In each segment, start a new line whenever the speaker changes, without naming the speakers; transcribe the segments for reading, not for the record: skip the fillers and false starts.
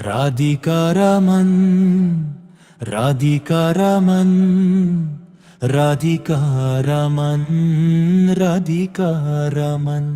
राधिका रमन, राधिका रमन, राधिका रमन, राधिका रमन।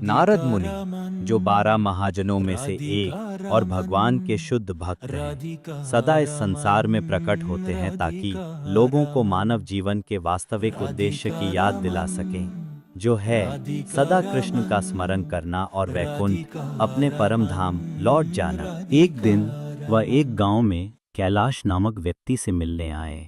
नारद मुनि, जो 12 महाजनों में से एक और भगवान के शुद्ध भक्त हैं, सदा इस संसार में प्रकट होते हैं ताकि लोगों को मानव जीवन के वास्तविक उद्देश्य की याद दिला सकें, जो है सदा कृष्ण का स्मरण करना और वैकुंठ अपने परम धाम लौट जाना। एक दिन वह एक गांव में कैलाश नामक व्यक्ति से मिलने आए।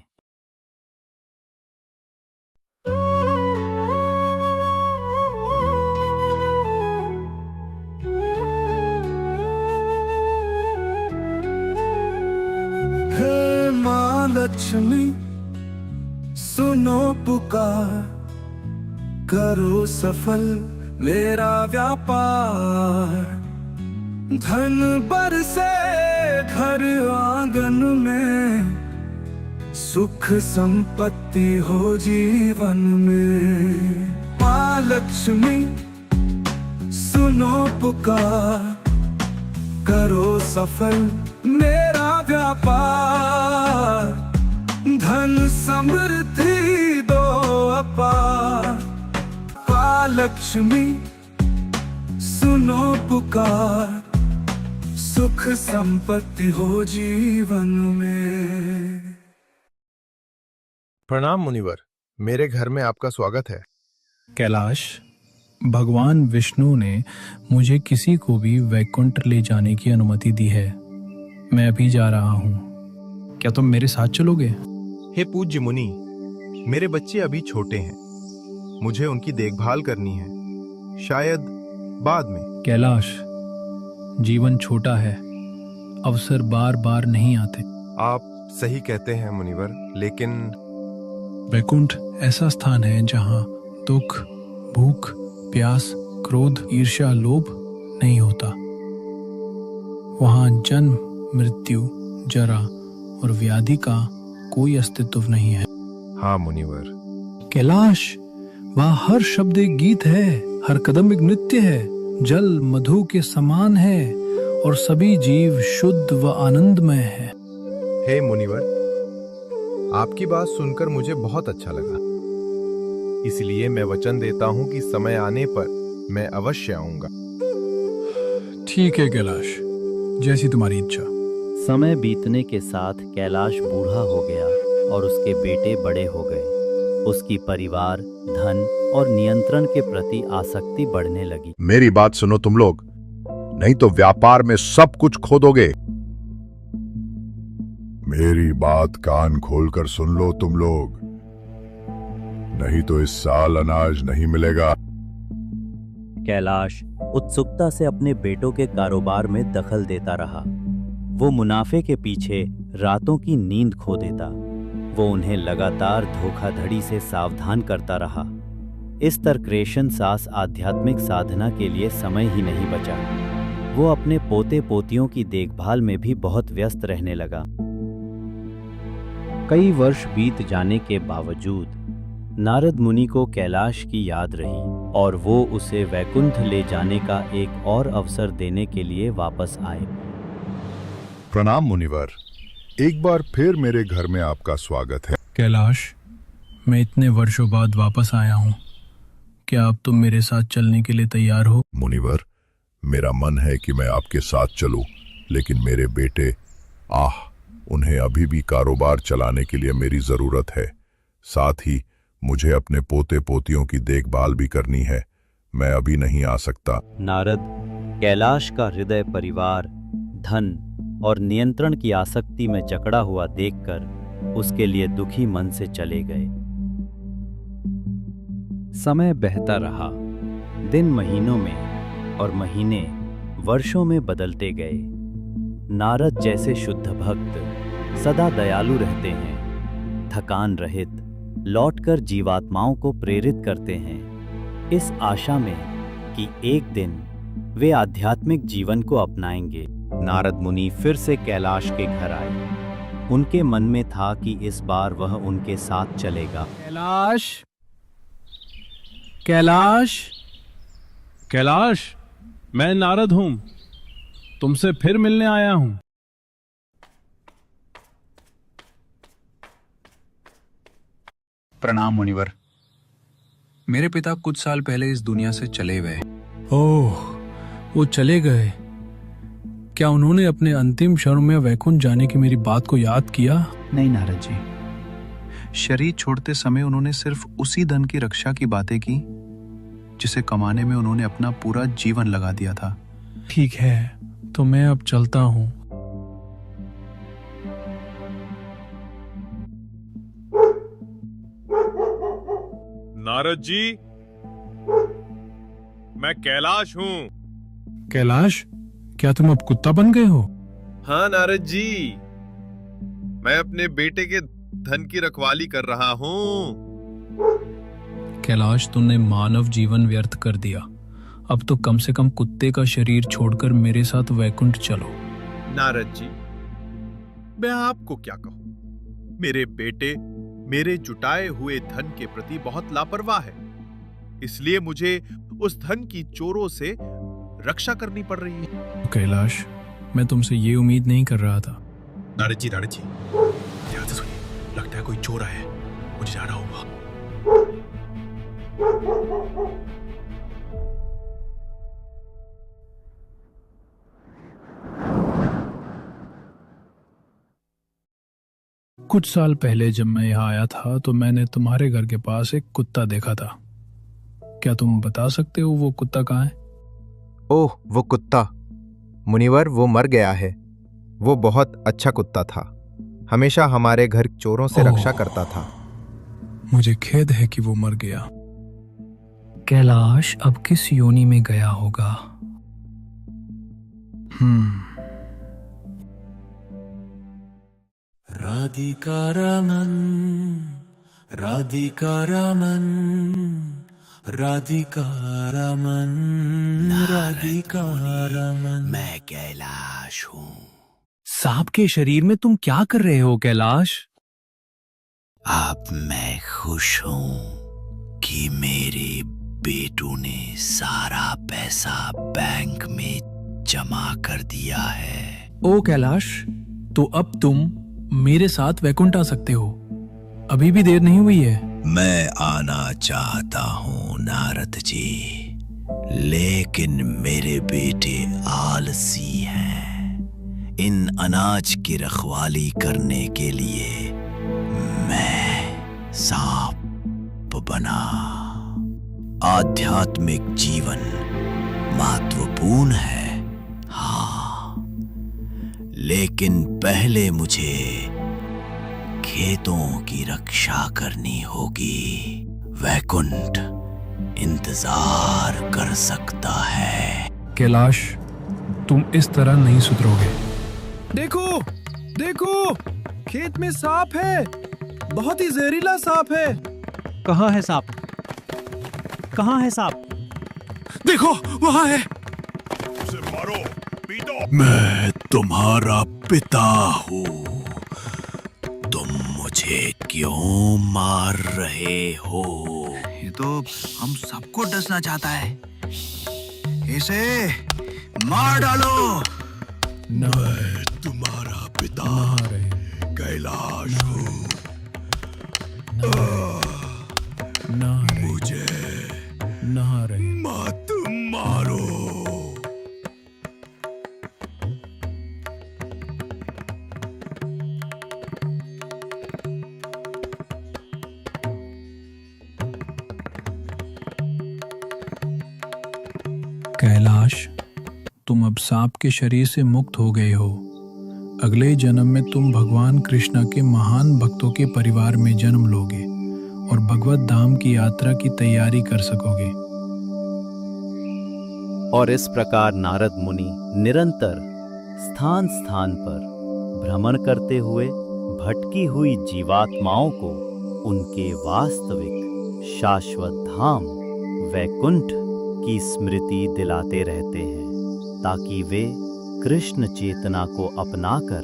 हे माँ लक्ष्मी, सुनो पुकार, करो सफल मेरा व्यापार। धन बरसे घर आंगन में, सुख संपत्ति हो जीवन में। माँ लक्ष्मी, सुनो पुकार, करो सफल मेरा व्यापार। धन समृद्धि दो अपार। माँ लक्ष्मी, सुनो पुकार, सुख संपत्ति हो जीवन में।
प्रणाम मुनिवर, मेरे घर में आपका स्वागत है।
कैलाश, भगवान विष्णु ने मुझे किसी को भी वैकुंठ ले जाने की अनुमति दी है। मैं अभी जा रहा हूँ, क्या तुम मेरे साथ चलोगे?
हे पूज्य मुनि, मेरे बच्चे अभी छोटे हैं, मुझे उनकी देखभाल करनी है, शायद बाद में।
कैलाश, जीवन छोटा है, अवसर बार बार नहीं आते।
आप सही कहते हैं मुनिवर, लेकिन
वैकुंठ ऐसा स्थान है जहाँ दुख, भूख, प्यास, क्रोध, ईर्ष्या, लोभ नहीं होता। वहाँ जन्म, मृत्यु, जरा और व्याधि का कोई अस्तित्व नहीं है।
हाँ मुनिवर।
कैलाश, वहाँ हर शब्द एक गीत है, हर कदम एक नृत्य है, जल मधु के समान है और सभी जीव शुद्ध व आनंदमय है।
हे मुनिवर, आपकी बात सुनकर मुझे बहुत अच्छा लगा, इसलिए मैं वचन देता हूँ कि समय आने पर मैं अवश्य आऊंगा।
ठीक है कैलाश, जैसी तुम्हारी इच्छा।
समय बीतने के साथ कैलाश बूढ़ा हो गया और उसके बेटे बड़े हो गए। उसकी परिवार, धन और नियंत्रण के प्रति आसक्ति बढ़ने लगी।
मेरी बात सुनो तुम लोग, नहीं तो व्यापार में सब कुछ खो दोगे। मेरी बात कान खोलकर सुन लो तुम लोग, नहीं तो इस साल अनाज नहीं मिलेगा।
कैलाश उत्सुकता से अपने बेटों के कारोबार में दखल देता रहा। वो मुनाफे के पीछे रातों की नींद खो देता। वो उन्हें लगातार धोखाधड़ी से सावधान करता रहा। इस तरक्रेशन सास आध्यात्मिक साधना के लिए समय ही नहीं बचा। वो अपने पोते पोतियों की देखभाल में भी बहुत व्यस्त रहने लगा। कई वर्ष बीत जाने के बावजूद नारद मुनि को कैलाश की याद रही और वो उसे वैकुंठ ले जाने का एक और अवसर देने के लिए वापस आए।
प्रणाम मुनिवर, एक बार फिर मेरे घर में आपका स्वागत है।
कैलाश, मैं इतने वर्षों बाद वापस आया हूँ, क्या अब तुम मेरे साथ चलने के लिए तैयार हो?
मुनिवर, मेरा मन है कि मैं आपके साथ चलूं, लेकिन मेरे बेटे, उन्हें अभी भी कारोबार चलाने के लिए मेरी जरूरत है। साथ ही मुझे अपने पोते पोतियों की देखभाल भी करनी है। मैं अभी नहीं आ सकता।
नारद कैलाश का हृदय परिवार, धन और नियंत्रण की आसक्ति में जकड़ा हुआ देखकर उसके लिए दुखी मन से चले गए। समय बहता रहा। दिन महीनों में और महीने वर्षों में बदलते गए। नारद जैसे शुद्ध भक्त सदा दयालु रहते हैं, थकान रहित लौटकर जीवात्माओं को प्रेरित करते हैं, इस आशा में कि एक दिन वे आध्यात्मिक जीवन को अपनाएंगे। नारद मुनि फिर से कैलाश के घर आए। उनके मन में था कि इस बार वह उनके साथ चलेगा।
कैलाश, कैलाश,
कैलाश, मैं नारद हूं।
तुमसे फिर मिलने आया हूं।
प्रणाम मुनिवर। मेरे पिता कुछ साल पहले इस दुनिया से चले गए।
ओह, वो चले गए। क्या उन्होंने अपने अंतिम क्षण में वैकुंठ जाने की मेरी बात को याद किया?
नहीं नारद जी, शरीर छोड़ते समय उन्होंने सिर्फ उसी धन की रक्षा की बातें की जिसे कमाने में उन्होंने अपना पूरा जीवन लगा दिया था।
ठीक है, तो मैं अब चलता हूं।
नारद जी, मैं कैलाश हूँ।
कैलाश, क्या तुम अब कुत्ता बन गए हो?
हाँ नारद जी, मैं अपने बेटे के धन की रखवाली कर रहा हूँ।
कैलाश, तुमने मानव जीवन व्यर्थ कर दिया। अब तो कम से कम कुत्ते का शरीर छोड़कर मेरे साथ वैकुंठ चलो।
नारद जी, मैं आपको क्या कहूँ, मेरे बेटे मेरे जुटाए हुए धन के प्रति बहुत लापरवाह है, इसलिए मुझे उस धन की चोरों से रक्षा करनी पड़ रही है।
कैलाश, मैं तुमसे ये उम्मीद नहीं कर रहा था।
नारद जी, ध्यान से सुनिए, लगता है कोई चोर है, मुझे जाना होगा।
कुछ साल पहले जब मैं यहाँ आया था तो मैंने तुम्हारे घर के पास एक कुत्ता देखा था। क्या तुम बता सकते हो वो कुत्ता कहाँ है?
ओह, वो कुत्ता, मुनिवर, वो मर गया है। वो बहुत अच्छा कुत्ता था, हमेशा हमारे घर चोरों से रक्षा करता था।
मुझे खेद है कि वो मर गया।
कैलाश अब किस योनि में गया होगा?
राधिका रमन, राधिका रमन, राधिका रमन, राधिका रमन।
मैं कैलाश हूँ। सांप के शरीर में तुम क्या कर रहे हो कैलाश? अब मैं खुश हूँ कि मेरे बेटों ने सारा पैसा बैंक में जमा कर दिया है।
ओ कैलाश, तो अब तुम मेरे साथ वैकुंठ आ सकते हो। अभी भी देर नहीं हुई है।
मैं आना चाहता हूँ नारद जी, लेकिन मेरे बेटे आलसी हैं। इन अनाज की रखवाली करने के लिए मैं सांप बना। आध्यात्मिक जीवन महत्वपूर्ण है, हाँ, लेकिन पहले मुझे खेतों की रक्षा करनी होगी। वैकुंठ इंतजार कर सकता है।
कैलाश, तुम इस तरह नहीं सुधरोगे। देखो, देखो, खेत में सांप है, बहुत ही जहरीला सांप है।
कहाँ है सांप? कहाँ है सांप?
देखो, वहाँ है।
उसे मारो, पीटो।
मैं तुम्हारा पिता हूँ, तुम मुझे क्यों मार रहे हो?
ये तो हम सबको डसना चाहता है। इसे मार डालो।
मैं तुम्हारा पिता कैलाश हूँ। मुझे मत मारो।
कैलाश, तुम अब सांप के शरीर से मुक्त हो गए हो। अगले जन्म में तुम भगवान कृष्ण के महान भक्तों के परिवार में जन्म लोगे और भगवत धाम की यात्रा की तैयारी कर सकोगे।
और इस प्रकार नारद मुनि निरंतर स्थान स्थान पर भ्रमण करते हुए भटकी हुई जीवात्माओं को उनके वास्तविक शाश्वत धाम वैकुंठ की स्मृति दिलाते रहते हैं, ताकि वे कृष्ण चेतना को अपनाकर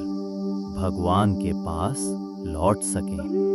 भगवान के पास लौट सकें।